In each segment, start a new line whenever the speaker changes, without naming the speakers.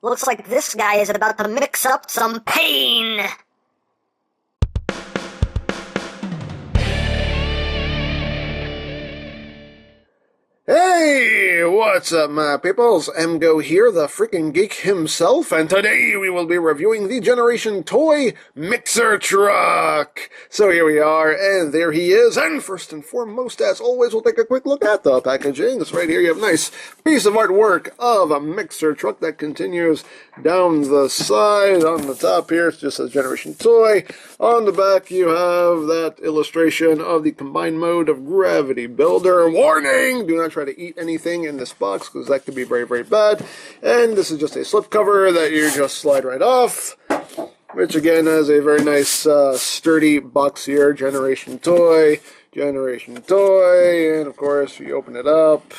Looks like this guy is about to mix up some pain.
Hey, what's up, my peoples? EmGo here, the freaking geek himself, and today we will be reviewing the Generation Toy Mixer Truck. So here we are, and there he is, and first and foremost, as always, we'll take a quick look at the packaging. So right here you have a nice piece of artwork of a mixer truck that continues down the side. On the top here, it just says Generation Toy. On the back, you have that illustration of the combined mode of Gravity Builder. Warning! Do not try to eat anything in this box, because that could be very, very bad. And this is just a slipcover that you just slide right off, which again has a very nice, sturdy box here. Generation Toy, and of course, you open it up,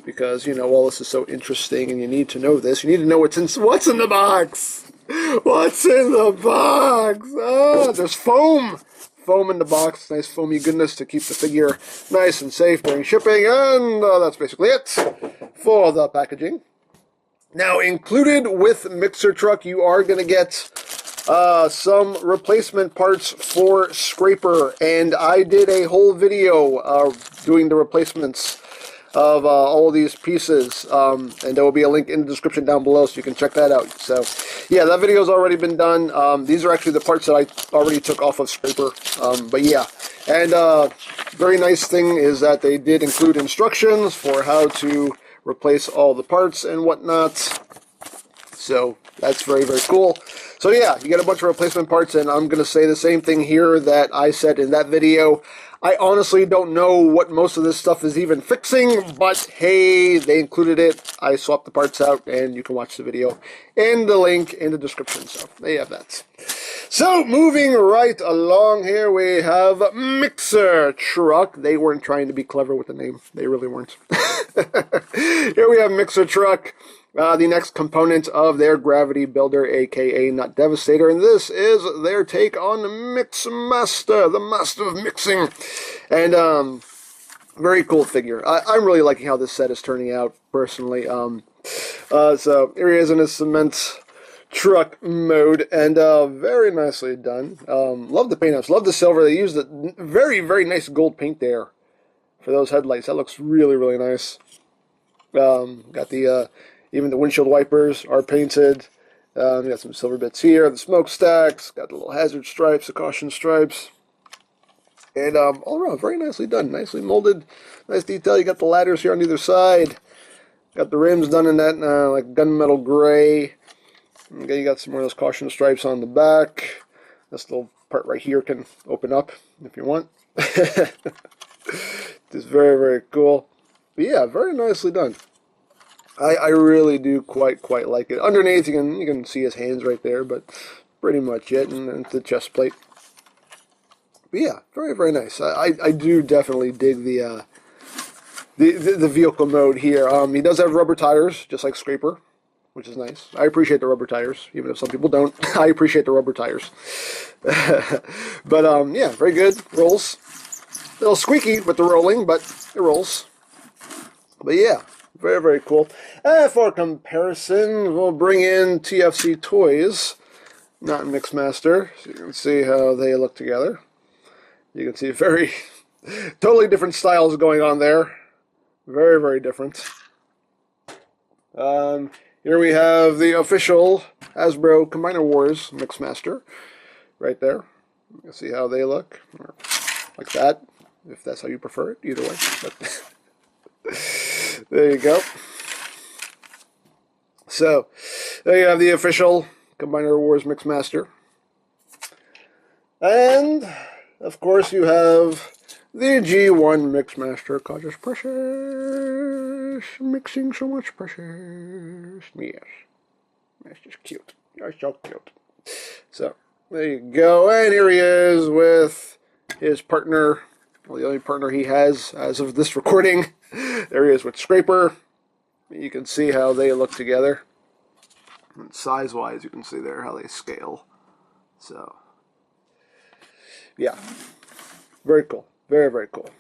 because, you know, all this is so interesting, and you need to know this. You need to know what's in the box! What's in the box? Oh, there's foam! Foam in the box, nice foamy goodness to keep the figure nice and safe during shipping, and that's basically it for the packaging. Now, included with Mixer Truck, you are going to get some replacement parts for Scraper, and I did a whole video doing the replacements of all these pieces, and there will be a link in the description down below so you can check that out. So yeah, that video's already been done. These are actually the parts that I already took off of Scraper, but yeah. And very nice thing is that they did include instructions for how to replace all the parts and whatnot, so that's very, very cool. So yeah, you get a bunch of replacement parts, and I'm going to say the same thing here that I said in that video. I honestly don't know what most of this stuff is even fixing, but hey, they included it. I swapped the parts out, and you can watch the video in the link in the description. So there you have that. So moving right along here, we have Mixer Truck. They weren't trying to be clever with the name. They really weren't. Here we have Mixer Truck. The next component of their Gravity Builder, aka Not Devastator, and this is their take on Mixmaster, the master of mixing. And very cool figure. I'm really liking how this set is turning out, personally. So here he is in his cement truck mode, and very nicely done. Love the paint ups, love the silver. They used a very, very nice gold paint there for those headlights. That looks really, really nice. Got the even the windshield wipers are painted. Got some silver bits here. The smokestacks. Got the little hazard stripes, the caution stripes. And all around, very nicely done. Nicely molded. Nice detail. You got the ladders here on either side. Got the rims done in that like gunmetal gray. Okay, you got some more of those caution stripes on the back. This little part right here can open up if you want. Just very, very cool. But yeah, very nicely done. I really do quite like it. Underneath, you can see his hands right there, but pretty much it, and the chest plate. But yeah, very, very nice. I do definitely dig the vehicle mode here. He does have rubber tires, just like Scraper, which is nice. I appreciate the rubber tires, even if some people don't. I appreciate the rubber tires. But yeah, very good. Rolls. A little squeaky with the rolling, but it rolls. But yeah. Very, very cool. For comparison, we'll bring in TFC Toys, not Mixmaster, so you can see how they look together. You can see very, totally different styles going on there. Very, very different. Here we have the official Hasbro Combiner Wars Mixmaster, right there. You can see how they look, or like that, if that's how you prefer it, either way. But there you go. So, there you have the official Combiner Wars Mixmaster. And, of course, you have the G1 Mixmaster, causes precious. Mixing so much precious. Yes. That's just cute. That's so cute. So, there you go. And here he is with his partner. Well, the only partner he has as of this recording. There he is with Scraper. You can see how they look together. Size-wise, you can see there how they scale. So, yeah. Very cool. Very, very cool.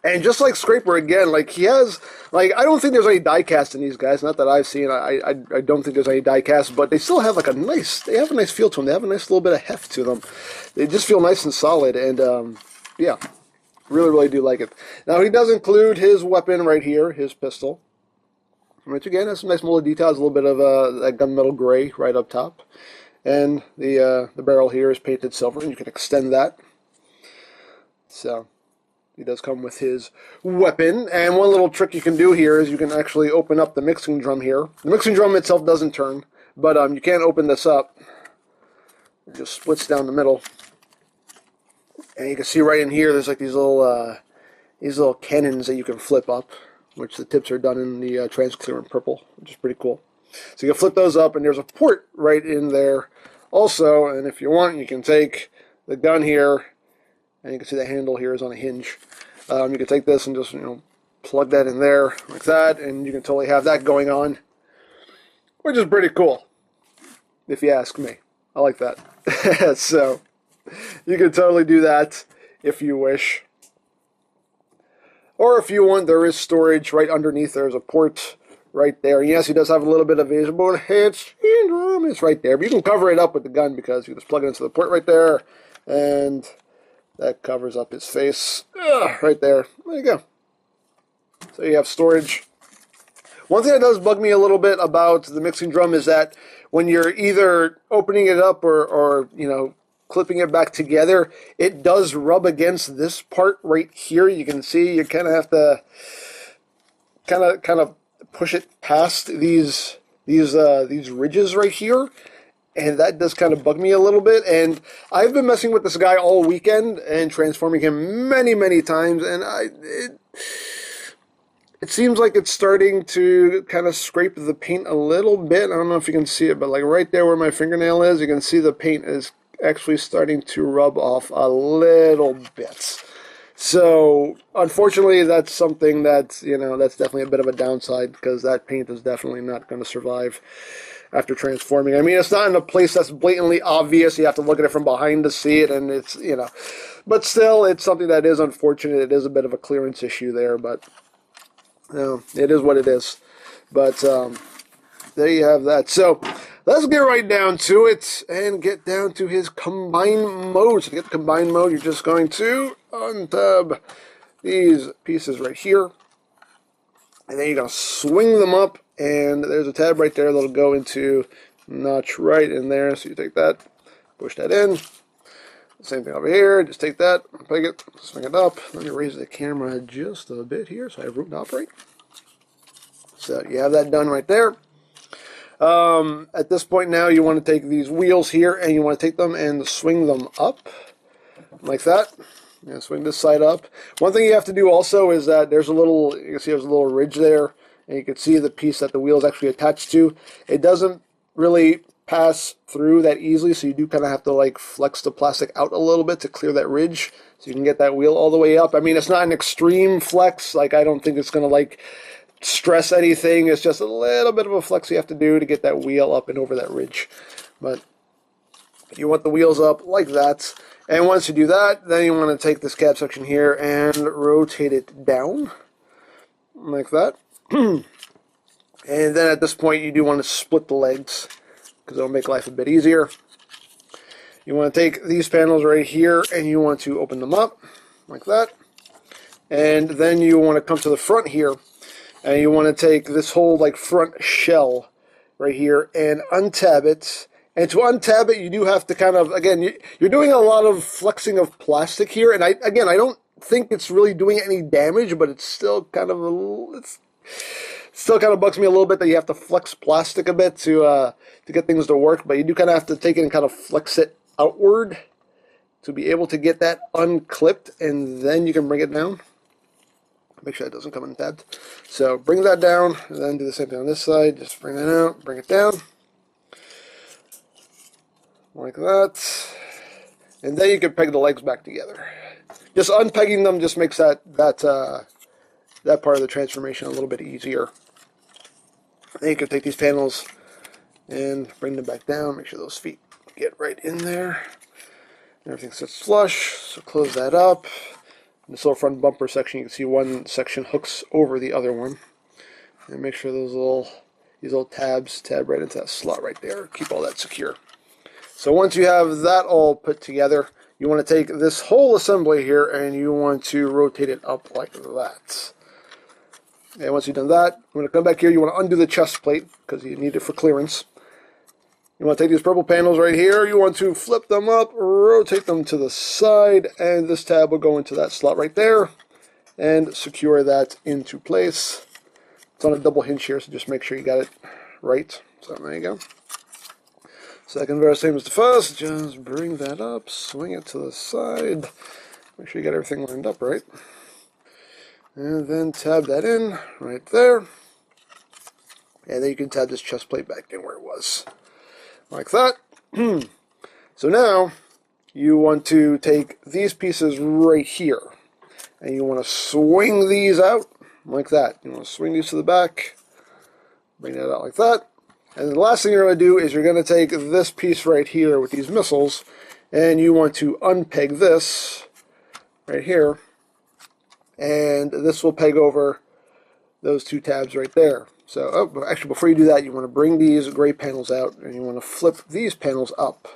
And just like Scraper again, like he has, like I don't think there's any die cast in these guys. Not that I've seen. I don't think there's any die cast, but they still have like they have a nice feel to them. They have a nice little bit of heft to them. They just feel nice and solid, and yeah, really do like it. Now he does include his weapon right here, his pistol, which again has some nice molded details. A little bit of that gunmetal gray right up top, and the barrel here is painted silver, and you can extend that. So. He does come with his weapon, and one little trick you can do here is you can actually open up the mixing drum here. The mixing drum itself doesn't turn, but you can open this up. It just splits down the middle, and you can see right in here there's like these little cannons that you can flip up, which the tips are done in the transparent purple, which is pretty cool. So you can flip those up, and there's a port right in there also, and if you want, you can take the gun here. And you can see the handle here is on a hinge. You can take this and just, plug that in there like that, and you can totally have that going on, which is pretty cool, if you ask me. I like that. So, you can totally do that if you wish. Or if you want, there is storage right underneath. There's a port right there. And yes, he does have a little bit of visible head syndrome. It's right there. But you can cover it up with the gun because you can just plug it into the port right there, and that covers up his face. Right there. There you go. So you have storage. One thing that does bug me a little bit about the mixing drum is that when you're either opening it up or clipping it back together, it does rub against this part right here. You can see you kind of have to kind of push it past these ridges right here. And that does kind of bug me a little bit. And I've been messing with this guy all weekend and transforming him many times. And it seems like it's starting to kind of scrape the paint a little bit. I don't know if you can see it, but like right there where my fingernail is, you can see the paint is actually starting to rub off a little bit. So, unfortunately, that's something that's definitely a bit of a downside, because that paint is definitely not going to survive after transforming. I mean, it's not in a place that's blatantly obvious. You have to look at it from behind to see it, and it's, but still, it's something that is unfortunate. It is a bit of a clearance issue there, but, it is what it is. But, there you have that. So, let's get right down to it, and get down to his combine mode. So to get the combine mode, you're just going to untab these pieces right here, and then you're going to swing them up, and there's a tab right there that'll go into notch right in there. So you take that, push that in. Same thing over here. Just take that, peg it, swing it up. Let me raise the camera just a bit here so I have room to operate. So you have that done right there. At this point now, you want to take these wheels here, and you want to take them and swing them up like that. And swing this side up. One thing you have to do also is that you can see there's a little ridge there, and you can see the piece that the wheel is actually attached to. It doesn't really pass through that easily, so you do kind of have to like flex the plastic out a little bit to clear that ridge, so you can get that wheel all the way up. I mean, it's not an extreme flex. Like, I don't think it's going to like stress anything. It's just a little bit of a flex you have to do to get that wheel up and over that ridge. But you want the wheels up like that. And once you do that, then you want to take this cab section here and rotate it down like that. And then at this point, you do want to split the legs, because it'll make life a bit easier. You want to take these panels right here, and you want to open them up like that. And then you want to come to the front here, and you want to take this whole like front shell right here and untab it. And to untab it, you do have to kind of, again, you're doing a lot of flexing of plastic here. And I don't think it's really doing any damage, but it's still kind of still kind of bugs me a little bit that you have to flex plastic a bit to get things to work. But you do kind of have to take it and kind of flex it outward to be able to get that unclipped, and then you can bring it down. Make sure that doesn't come untabbed. So bring that down, and then do the same thing on this side. Just bring that out, bring it down. Like that. And then you can peg the legs back together. Just unpegging them just makes that part of the transformation a little bit easier. Then you can take these panels and bring them back down. Make sure those feet get right in there. Everything sits flush. So close that up. In this little front bumper section, you can see one section hooks over the other one. And make sure these little tabs tab right into that slot right there. Keep all that secure. So once you have that all put together, you want to take this whole assembly here and you want to rotate it up like that. And once you've done that, you want to come back here, you want to undo the chest plate because you need it for clearance. You want to take these purple panels right here, you want to flip them up, rotate them to the side, and this tab will go into that slot right there and secure that into place. It's on a double hinge here, so just make sure you got it right. So there you go. Second verse, same as the first, just bring that up, swing it to the side, make sure you got everything lined up right. And then tab that in right there. And then you can tab this chest plate back in where it was. Like that. So now you want to take these pieces right here and you want to swing these out like that. You want to swing these to the back, bring that out like that. And the last thing you're going to do is you're going to take this piece right here with these missiles and you want to unpeg this right here, and this will peg over those two tabs right there. So, actually, before you do that, you want to bring these gray panels out, and you want to flip these panels up,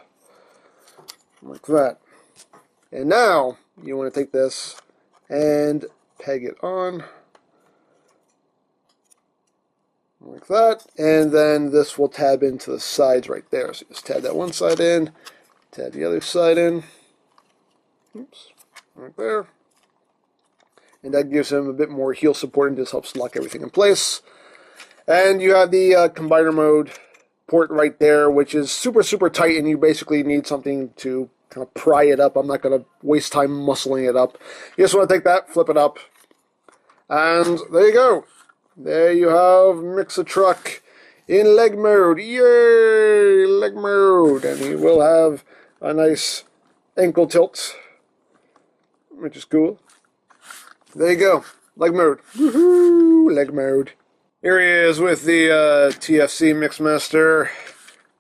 like that. And now, you want to take this and peg it on, like that, and then this will tab into the sides right there. So just tab that one side in, tab the other side in, oops, right there. And that gives him a bit more heel support and just helps lock everything in place. And you have the combiner mode port right there, which is super, super tight, and you basically need something to kind of pry it up. I'm not going to waste time muscling it up. You just want to take that, flip it up, and there you go. There you have Mix a Truck in leg mode. Yay! Leg mode. And he will have a nice ankle tilt, which is cool. There you go. Leg mode. Woohoo! Leg mode. Here he is with the TFC Mixmaster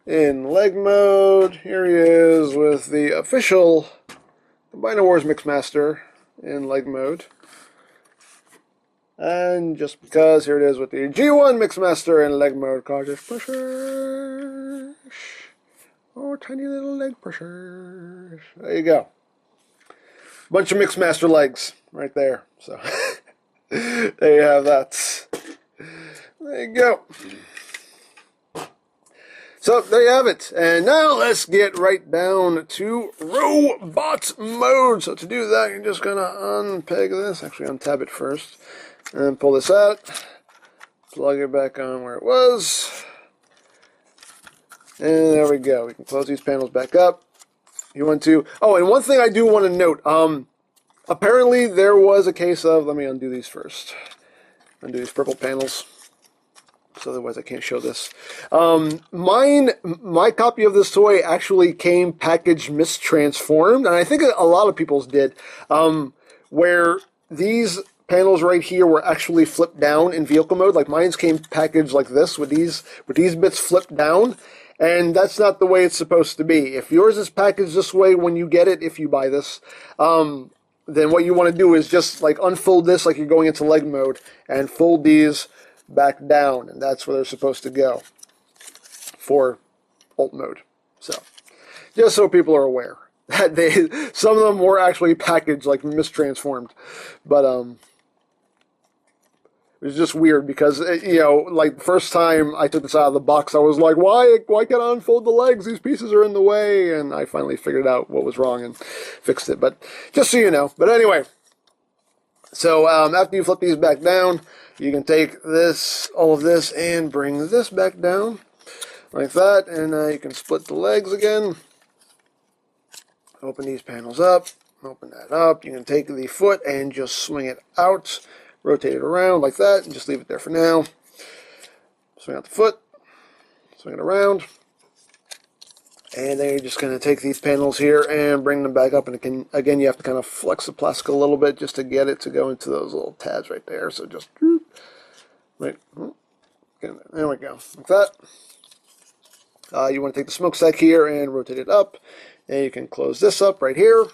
in leg mode. Here he is with the official Combiner Wars Mixmaster in leg mode. And just because, here it is with the G1 Mixmaster in leg mode. Cautious pushers. Oh, tiny little leg pushers. There you go. Bunch of Mixmaster legs right there. So, there you have that. There you go. So, there you have it. And now let's get right down to robot mode. So, to do that, you're just going to unpeg this. Actually, untab it first. And pull this out, plug it back on where it was, and there we go. We can close these panels back up. You want to, oh, and one thing I do want to note, apparently there was a case of, let me undo these first, undo these purple panels, so otherwise I can't show this. My copy of this toy actually came packaged mistransformed, and I think a lot of people's did, where these panels right here were actually flipped down in vehicle mode. Like mine's came packaged like this with these bits flipped down, and that's not the way it's supposed to be. If yours is packaged this way when you get it, if you buy this, then what you want to do is just like unfold this like you're going into leg mode and fold these back down, and that's where they're supposed to go for alt mode. So just so people are aware that some of them were actually packaged like mistransformed, but it was just weird because, you know, like the first time I took this out of the box, I was like, why can't I unfold the legs? These pieces are in the way. And I finally figured out what was wrong and fixed it. But just so you know. But anyway, so after you flip these back down, you can take this, all of this, and bring this back down like that. And you can split the legs again. Open these panels up. Open that up. You can take the foot and just swing it out. Rotate it around like that and just leave it there for now. Swing out the foot, swing it around, and then you're just going to take these panels here and bring them back up, and again you have to kind of flex the plastic a little bit just to get it to go into those little tabs right there. So just right, there we go, like that. You want to take the smokestack here and rotate it up, and you can close this up right here,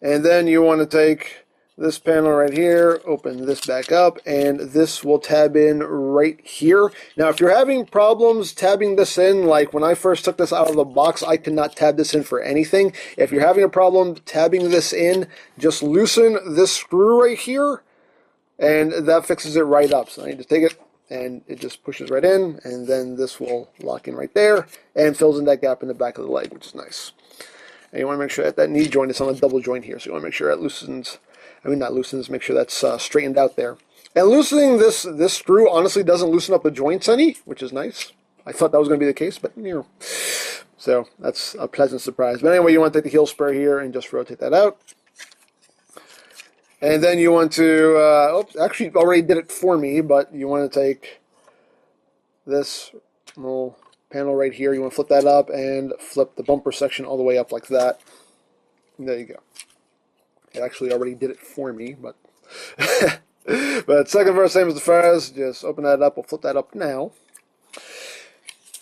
and then you want to take this panel right here, open this back up, and this will tab in right here. Now, if you're having problems tabbing this in, like when I first took this out of the box, I could not tab this in for anything. If you're having a problem tabbing this in, just loosen this screw right here, and that fixes it right up. So I need to take it, and it just pushes right in, and then this will lock in right there, and fills in that gap in the back of the leg, which is nice. And you want to make sure that that knee joint is on a double joint here, so you want to make sure that loosens. I mean, not loosens, make sure that's straightened out there. And loosening this screw honestly doesn't loosen up the joints any, which is nice. I thought that was going to be the case, but you know. So that's a pleasant surprise. But anyway, you want to take the heel spur here and just rotate that out. And then you want to, oops, actually it already did it for me, but you want to take this little panel right here. You want to flip that up and flip the bumper section all the way up like that. And there you go. It actually already did it for me, but but second verse, same as the first. Just open that up. We'll flip that up now.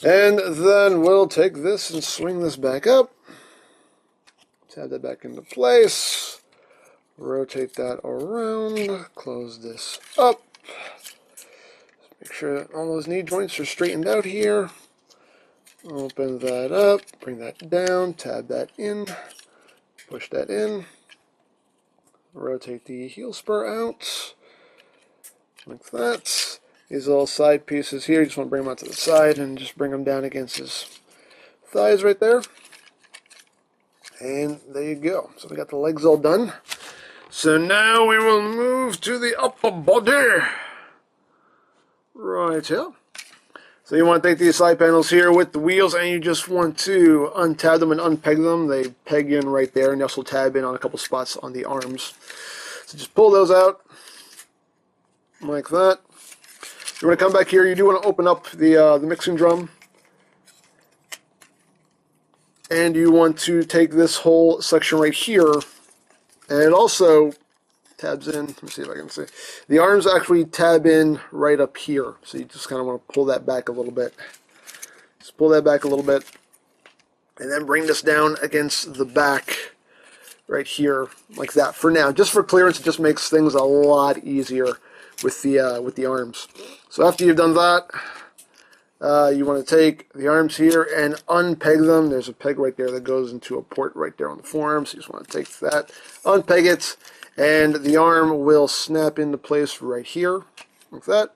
And then we'll take this and swing this back up. Tab that back into place. Rotate that around. Close this up. Make sure that all those knee joints are straightened out here. Open that up. Bring that down. Tab that in. Push that in. Rotate the heel spur out, like that. These little side pieces here, you just want to bring them out to the side and just bring them down against his thighs right there. And there you go. So we got the legs all done. So now we will move to the upper body. Right here. So you want to take these side panels here with the wheels, and you just want to untab them and unpeg them. They peg in right there, and they also tab in on a couple spots on the arms. So just pull those out like that. You want to come back here. You do want to open up the mixing drum, and you want to take this whole section right here, and it also tabs in. Let me see if I can see. The arms actually tab in right up here, so you just kind of want to pull that back a little bit. Just pull that back a little bit, and then bring this down against the back right here, like that. For now, just for clearance, it just makes things a lot easier with the arms. So after you've done that, you want to take the arms here and unpeg them. There's a peg right there that goes into a port right there on the forearm. So you just want to take that, unpeg it, and the arm will snap into place right here, like that.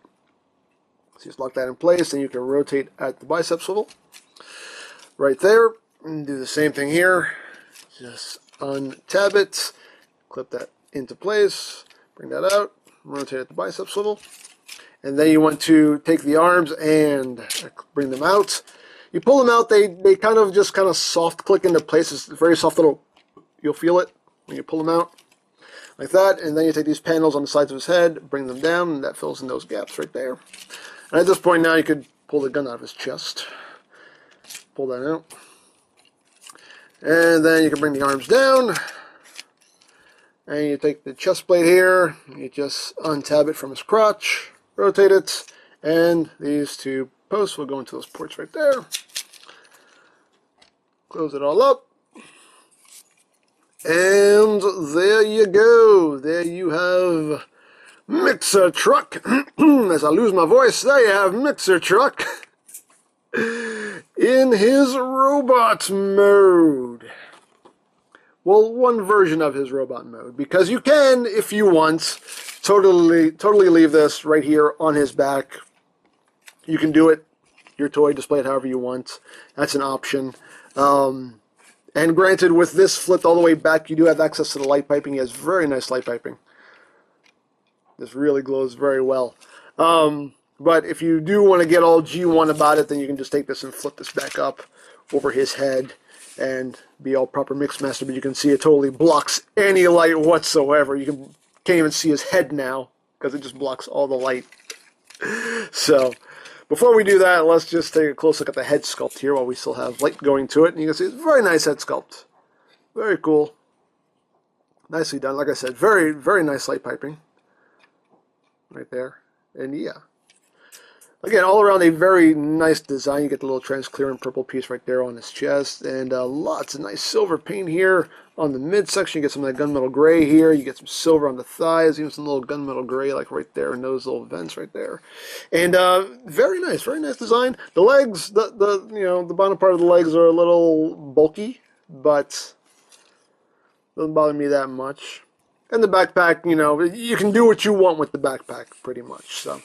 So just lock that in place, and you can rotate at the bicep swivel right there. And do the same thing here. Just untab it, clip that into place, bring that out, rotate at the bicep swivel. And then you want to take the arms and bring them out. You pull them out, they kind of soft click into place. It's very soft little, you'll feel it when you pull them out. Like that, and then you take these panels on the sides of his head, bring them down, and that fills in those gaps right there. And at this point now you could pull the gun out of his chest. Pull that out. And then you can bring the arms down, and you take the chest plate here, you just untab it from his crotch, rotate it, and these two posts will go into those ports right there. Close it all up. And there you go. There you have Mixer Truck. As I lose my voice, there you have Mixer Truck in his robot mode. Well, one version of his robot mode, because you can, if you want, totally leave this right here on his back. You can do it. Your toy, display it however you want. That's an option. And granted, with this flipped all the way back, you do have access to the light piping. He has very nice light piping. This really glows very well. But if you do want to get all G1 about it, then you can just take this and flip this back up over his head and be all proper Mixmaster. But you can see it totally blocks any light whatsoever. You can't even see his head now because it just blocks all the light. So before we do that, let's just take a close look at the head sculpt here while we still have light going to it. And you can see it's a very nice head sculpt. Very cool. Nicely done. Like I said, very, very nice light piping. Right there. And yeah. Again, all around a very nice design. You get the little transparent purple piece right there on his chest, and lots of nice silver paint here on the midsection. You get some of that gunmetal gray here. You get some silver on the thighs, even some little gunmetal gray like right there in those little vents right there. And very nice design. The legs, the bottom part of the legs are a little bulky, but doesn't bother me that much. And the backpack, you can do what you want with the backpack pretty much. So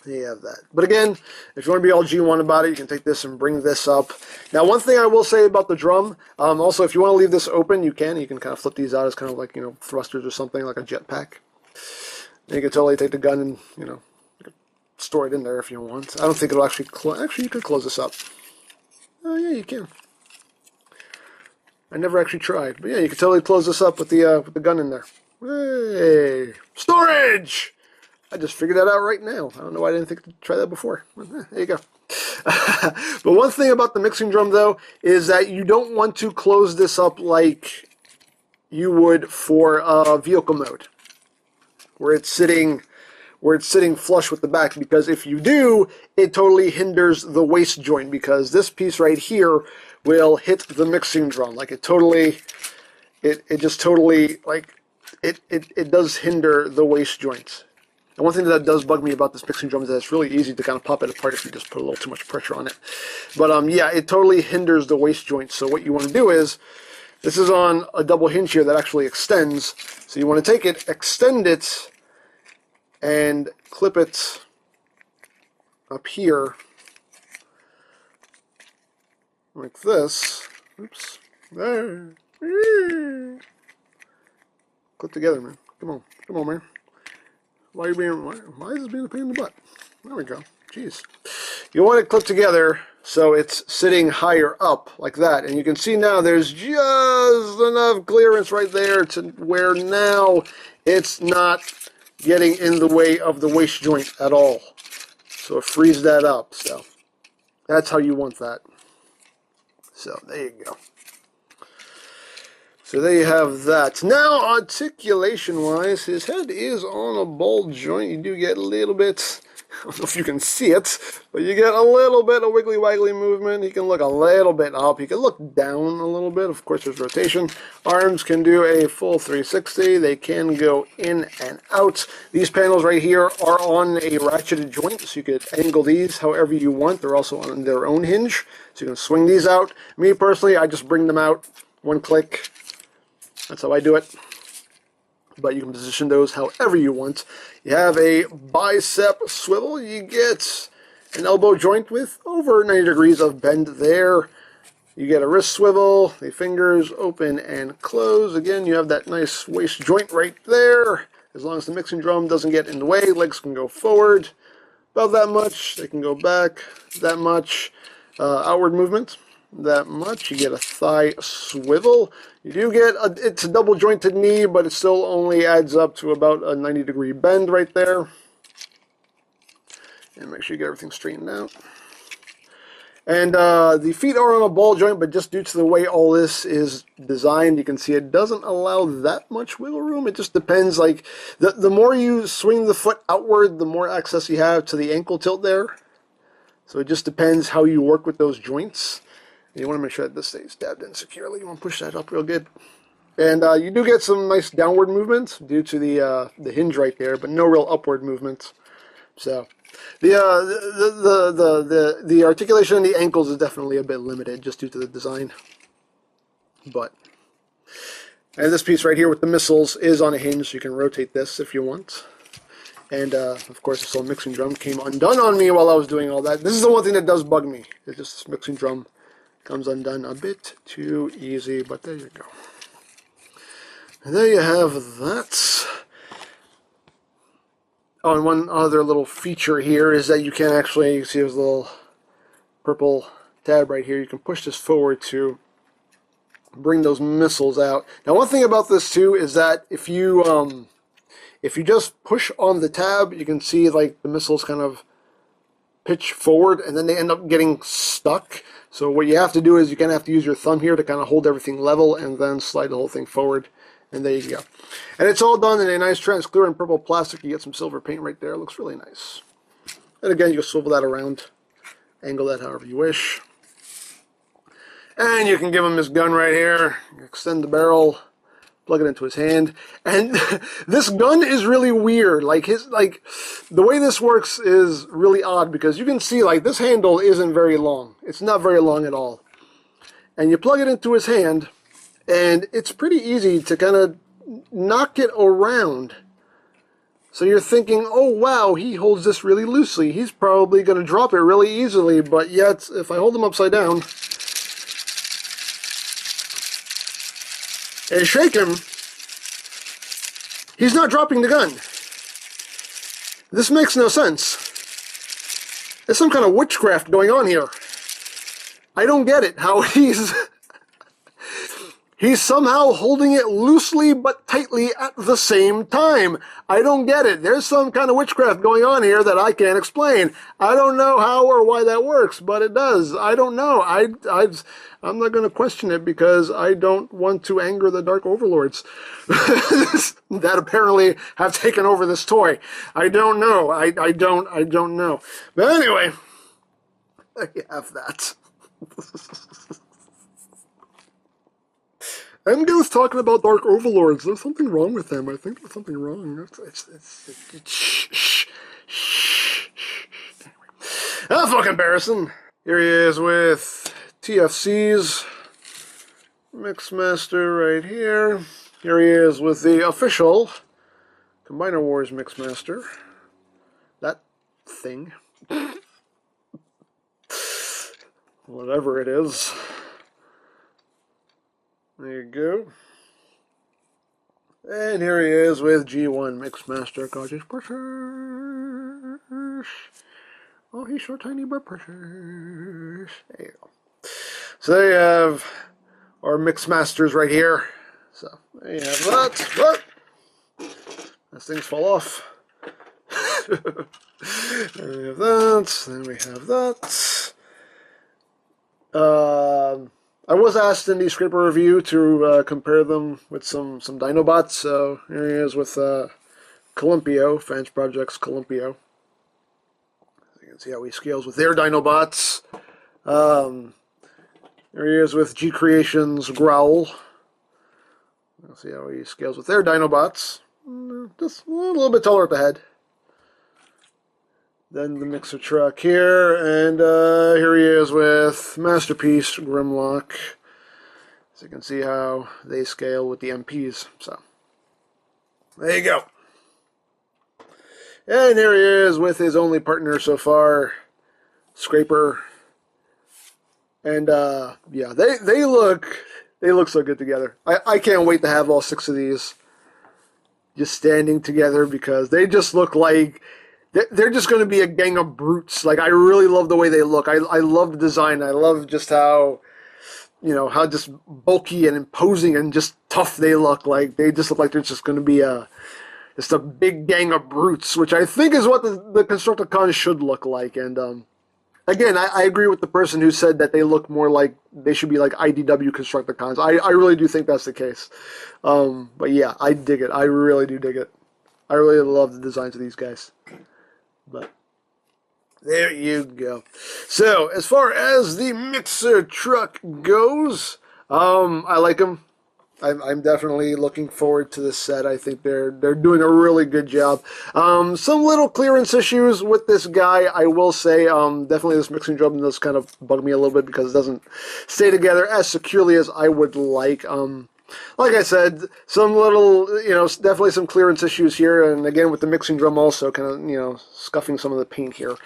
there you have that. But again, if you want to be all G1 about it, you can take this and bring this up. Now, one thing I will say about the drum, also, if you want to leave this open, you can. You can kind of flip these out as kind of like, thrusters or something, like a jetpack. And you can totally take the gun and, you can store it in there if you want. I don't think it'll actually actually, you could close this up. Oh, yeah, you can. I never actually tried. But yeah, you can totally close this up with the gun in there. Hey! Storage! I just figured that out right now. I don't know why I didn't think to try that before. There you go. But one thing about the mixing drum, though, is that you don't want to close this up like you would for vehicle mode, where it's sitting flush with the back. Because if you do, it totally hinders the waist joint. Because this piece right here will hit the mixing drum. Like it just totally like it does hinder the waist joints. And one thing that does bug me about this mixing drum is that it's really easy to kind of pop it apart if you just put a little too much pressure on it. But yeah, it totally hinders the waist joint. So what you want to do is, this is on a double hinge here that actually extends. So you want to take it, extend it, and clip it up here like this. Oops. There. Clip together, man. Come on, man. Why is this being a pain in the butt? There we go. Jeez. You want it clipped together so it's sitting higher up like that. And you can see now there's just enough clearance right there to where now it's not getting in the way of the waist joint at all. So it frees that up. So that's how you want that. So there you go. So there you have that. Now, articulation-wise, his head is on a ball joint. You do get a little bit, I don't know if you can see it, but you get a little bit of wiggly-waggly movement. He can look a little bit up. He can look down a little bit. Of course, there's rotation. Arms can do a full 360. They can go in and out. These panels right here are on a ratcheted joint, so you could angle these however you want. They're also on their own hinge, so you can swing these out. Me, personally, I just bring them out, one click. That's how I do it. But you can position those however you want. You have a bicep swivel. You get an elbow joint with over 90 degrees of bend there. You get a wrist swivel. The fingers open and close. Again, you have that nice waist joint right there. As long as the mixing drum doesn't get in the way, legs can go forward about that much. They can go back that much. Outward movement. That much. You get a thigh swivel. You do get it's a double jointed knee, but it still only adds up to about a 90-degree bend right there. And make sure you get everything straightened out. And the feet are on a ball joint, but just due to the way all this is designed, you can see it doesn't allow that much wiggle room. It just depends. Like the more you swing the foot outward, the more access you have to the ankle tilt there. So it just depends how you work with those joints. You want to make sure that this stays dabbed in securely. You want to push that up real good. And you do get some nice downward movement due to the hinge right there, but no real upward movement. So the articulation in the ankles is definitely a bit limited just due to the design. And this piece right here with the missiles is on a hinge, so you can rotate this if you want. And, of course, this little mixing drum came undone on me while I was doing all that. This is the one thing that does bug me. It's just this mixing drum comes undone a bit too easy, but there you go. And there you have that. Oh, and one other little feature here is that you can actually, you see there's a little purple tab right here. You can push this forward to bring those missiles out. Now, one thing about this too is that if you just push on the tab, you can see like the missiles kind of pitch forward, and then they end up getting stuck. So what you have to do is you kind of have to use your thumb here to kind of hold everything level and then slide the whole thing forward. And there you go. And it's all done in a nice transparent purple plastic. You get some silver paint right there. It looks really nice. And again, you can swivel that around, angle that however you wish. And you can give him his gun right here, extend the barrel, plug it into his hand. And this gun is really weird. Like the way this works is really odd because you can see like this handle isn't very long. It's not very long at all. And you plug it into his hand, and it's pretty easy to kind of knock it around. So you're thinking, oh wow, he holds this really loosely. He's probably going to drop it really easily, but yet if I hold him upside down and shake him, he's not dropping the gun. This makes no sense. There's some kind of witchcraft going on here. I don't get it, how he's somehow holding it loosely but tightly at the same time. I don't get it. There's some kind of witchcraft going on here that I can't explain. I don't know how or why that works, but it does. I don't know. I'm not going to question it because I don't want to anger the Dark Overlords that apparently have taken over this toy. I don't know. I don't know. But anyway, I have that. EmGo's talking about Dark Overlords. There's something wrong with them. I think there's something wrong. Shh. Enough fucking embarrassing. Here he is with TFC's Mixmaster right here. Here he is with the official Combiner Wars Mixmaster. That thing. Whatever it is. There you go. And here he is with G1 Mixmaster. God, he's precious. Oh, he's so tiny but precious. There you go. So there you have our Mixmasters right here. So there you have that. But as things fall off. Then we have that. Then we have that. I was asked in the Scraper review to compare them with some Dinobots, so here he is with Columpio, Fans Project's Columpio. You can see how he scales with their Dinobots. Here he is with G Creation's Growl. You'll see how he scales with their Dinobots. Just a little bit taller at the head. Then the mixer truck here, and here he is with Masterpiece Grimlock. So you can see how they scale with the MPs. So there you go. And here he is with his only partner so far, Scraper. And yeah, they look so good together. I can't wait to have all 6 of these just standing together because they just look like they're just going to be a gang of brutes. Like, I really love the way they look. I love the design. I love just how, how just bulky and imposing and just tough they look. Like, they just look like they're just going to be just a big gang of brutes, which I think is what the Constructicons should look like. And, again, I agree with the person who said that they look more like, they should be like IDW Constructicons. I really do think that's the case. But yeah, I dig it. I really do dig it. I really love the designs of these guys. But there you go. So, as far as the mixer truck goes, I like them. I'm definitely looking forward to this set. I think they're doing a really good job. Some little clearance issues with this guy, I will say. Definitely this mixing drum does kind of bug me a little bit because it doesn't stay together as securely as I would like. Like I said, some little, definitely some clearance issues here, and again with the mixing drum also kind of, scuffing some of the paint here.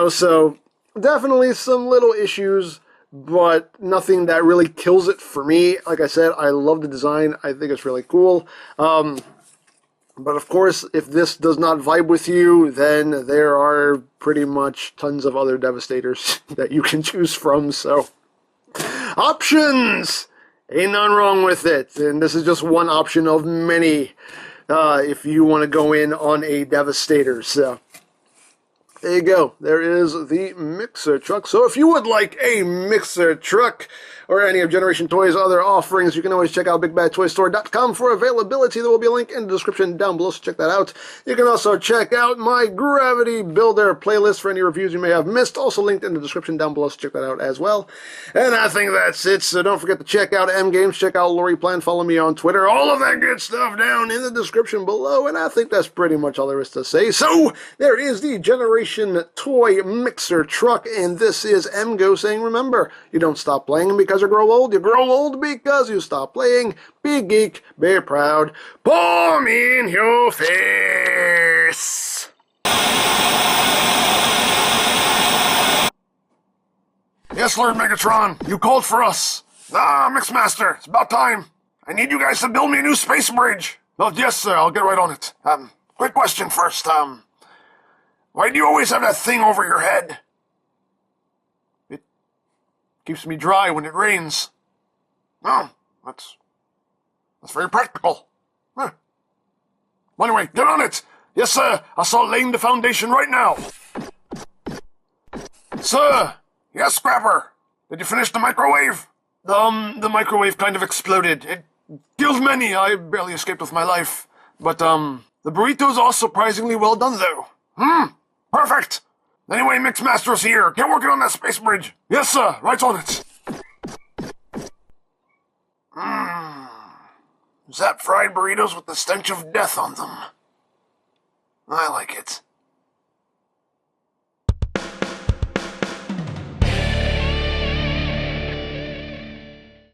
So definitely some little issues, but nothing that really kills it for me. Like I said, I love the design. I think it's really cool. But of course, if this does not vibe with you, then there are pretty much tons of other Devastators that you can choose from, so options! Ain't nothing wrong with it, and this is just one option of many if you want to go in on a Devastator. So there you go. There is the mixer truck. So if you would like a mixer truck, or any of Generation Toys' other offerings, you can always check out BigBadToyStore.com for availability. There will be a link in the description down below, so check that out. You can also check out my Gravity Builder playlist for any reviews you may have missed, also linked in the description down below, so check that out as well. And I think that's it, so don't forget to check out EmGo's, check out Lori Plan, follow me on Twitter, all of that good stuff down in the description below, and I think that's pretty much all there is to say. So, there is the Generation Toy Mixer truck, and this is EmGo saying, remember, you don't stop playing because you grow old because you stop playing. Be geek, be proud, palm in your face. Yes, Lord Megatron, you called for us. Mixmaster, it's about time. I need you guys to build me a new space bridge. Oh, yes, sir, I'll get right on it. Quick question first, why do you always have that thing over your head? It keeps me dry when it rains. Oh, that's very practical. Huh. Well, anyway, get on it. Yes, sir, I'll start laying the foundation right now. Sir! Yes, Scrapper! Did you finish the microwave? The microwave kind of exploded. It killed many. I barely escaped with my life. But, the burrito's all surprisingly well done, though. Perfect! Anyway, Mixmaster's here. Get working on that space bridge. Yes, sir. Right on it. Zap fried burritos with the stench of death on them. I like it.